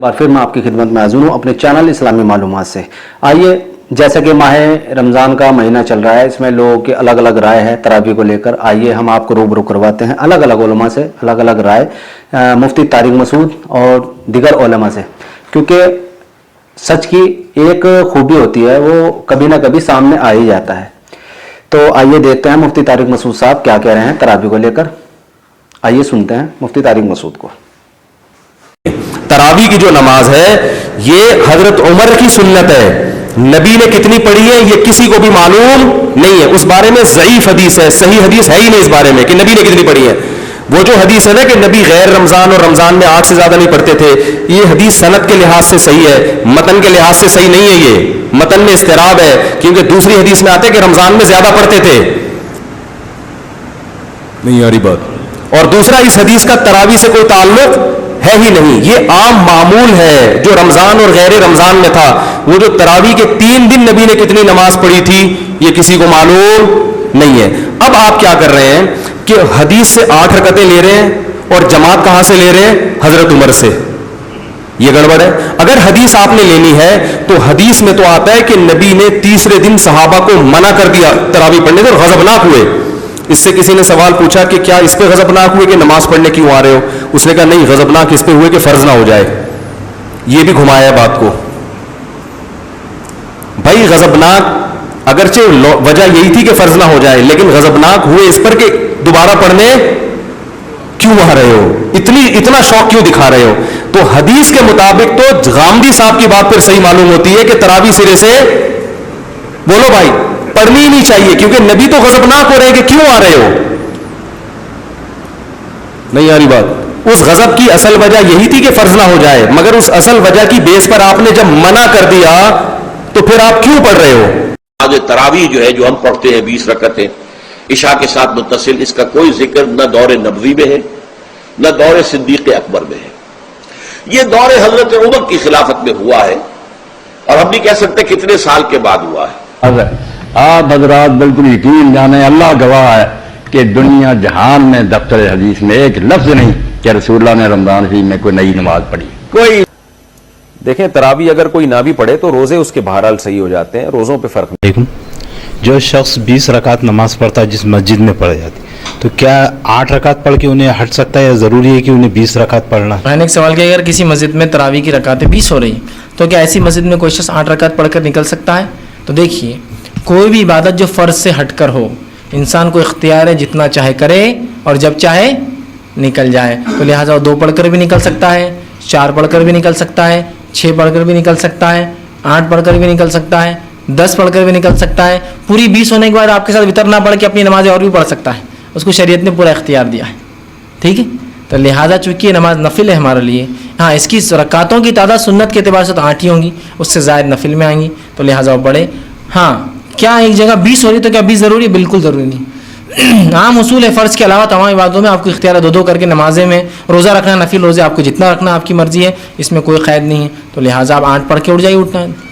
बार फिर मैं आपकी खिदमत में हाजिर हूँ अपने चैनल इस्लामी मालूमात से। आइए, जैसा कि माह रमज़ान का महीना चल रहा है, इसमें लोगों की अलग अलग राय है तरावी को लेकर। आइए हम आपको रूबरू करवाते हैं अलग अलग उलमा से अलग अलग राय, मुफ्ती तारिक मसूद और दिगर उलमा से, क्योंकि सच की एक खूबी होती है, वो कभी ना कभी सामने आ ही जाता है। तो आइए देखते हैं मुफ्ती तारिक मसूद साहब क्या कह रहे हैं तरावी को लेकर। आइए सुनते हैं मुफ्ती तारिक मसूद को। तरावी की जो नमाज है ये हजरत उमर की सुन्नत है। नबी ने कितनी पढ़ी है ये किसी को भी मालूम नहीं है। उस बारे में ज़ईफ हदीस है, सही हदीस है ही नहीं इस बारे में कि नबी ने कितनी पढ़ी है। वो जो हदीस है ना कि नबी गैर रमजान और रमजान में 8 से ज्यादा नहीं पढ़ते थे, ये हदीस सनद के लिहाज से सही है, मतन के लिहाज से सही नहीं है। ये मतन में इस्तिराब है, क्योंकि दूसरी हदीस में आते हैं कि रमजान में ज्यादा पढ़ते थे। नहीं आ रही बात। और दूसरा, इस हदीस का तरावी से कोई ताल्लुक है ही नहीं। ये आम मामूल है जो रमजान और गैर रमजान में था। वो जो तरावी के 3 दिन नबी ने कितनी नमाज पढ़ी थी ये किसी को मालूम नहीं है। अब आप क्या कर रहे हैं कि हदीस से 8 रकतें ले रहे हैं और जमात कहां से ले रहे हैं? हजरत उमर से। ये गड़बड़ है। अगर हदीस आपने लेनी है तो हदीस में तो आता है कि नबी ने तीसरे दिन सहाबा को मना कर दिया तरावी पढ़ने से और गजबनाक हुए। इससे किसी ने सवाल पूछा कि क्या इस पे गजबनाक हुए कि नमाज पढ़ने क्यों आ रहे हो? उसने कहा नहीं, गजबनाक इस पे हुए कि फर्ज ना हो जाए। ये भी घुमाया बात को। भाई गजबनाक अगरचे वजह यही थी कि फर्ज ना हो जाए, लेकिन गजबनाक हुए इस पर कि दोबारा पढ़ने क्यों आ रहे हो, इतना शौक क्यों दिखा रहे हो? तो हदीस के मुताबिक तो गामदी साहब की बात फिर सही मालूम होती है कि तरावी सिरे से बोलो भाई पढ़नी ही नहीं चाहिए, क्योंकि नबी तो गजबनाक हो रहे हैं कि क्यों आ रहे हो। नहीं आ रही बात। उस गजब की असल वजह यही थी कि फर्ज ना हो जाए, मगर उस असल वजह की बेस पर आपने जब मना कर दिया तो फिर आप क्यों पढ़ रहे हो? आज तरावी जो है जो हम पढ़ते हैं 20 रकतें इशा के साथ मुत्तसिल, इसका कोई जिक्र न दौर नबवी में है न दौर सिद्दीक अकबर में है। यह दौर हजरत उमर की खिलाफत में हुआ है और हम नहीं कह सकते कितने साल के बाद हुआ है। आप हजरात बिल्कुल यकीन जाने, अल्लाह गवाह है कि दुनिया जहान में दफ्तर हदीस में एक लफ्ज नहीं कि रसूलुल्लाह ने रमजान शरीफ में कोई नई नमाज पढ़ी। कोई देखें, तरावी अगर कोई ना भी पढ़े तो रोजे उसके बहरहाल सही हो जाते हैं, रोजों पे फर्क नहीं। जो शख्स 20 रकात नमाज पढ़ता है जिस मस्जिद में पढ़ जाती, तो क्या 8 रकात पढ़ के उन्हें हट सकता है या ज़रूरी है कि उन्हें 20 रकात पढ़ना? मैंने एक सवाल किया, अगर किसी मस्जिद में तरावी की रकातें 20 हो रही तो क्या ऐसी मस्जिद में कोई शख्स 8 रकात पढ़कर निकल सकता है? तो देखिए, कोई भी इबादत जो फ़र्ज से हटकर हो, इंसान को इख्तियार है जितना चाहे करे और जब चाहे निकल जाए। तो लिहाजा 2 पढ़कर भी निकल सकता है, 4 पढ़कर भी निकल सकता है, 6 पढ़कर भी निकल सकता है, 8 पढ़कर भी निकल सकता है, 10 पढ़कर भी निकल सकता है। पूरी 20 होने के बाद आपके साथ वितर ना पढ़ के अपनी नमाज़ें और भी पढ़ सकता है, उसको शरीयत ने पूरा इख्तियार दिया है। ठीक है, तो लिहाजा चूँकि ये नमाज नफिल है हमारे लिए, हाँ इसकी रकातों की तादाद सुन्नत के एतबार से तो 8 ही होंगी, उससे ज़ायद नफिल में आएंगी, तो लिहाजा वो पढ़े। हाँ, क्या एक जगह 20 हो रही तो क्या 20 ज़रूरी है? बिल्कुल ज़रूरी नहीं। आम उसूल है, फ़र्ज़ के अलावा तमाम इबादतों में आपको इख्तियार है 2-2 करके नमाज़ें में। रोज़ा रखना, नफिल रोज़े आपको जितना रखना आपकी मर्ज़ी है, इसमें कोई क़ैद नहीं है। तो लिहाजा आप 8 पढ़ के उठ जाइए, उठना है।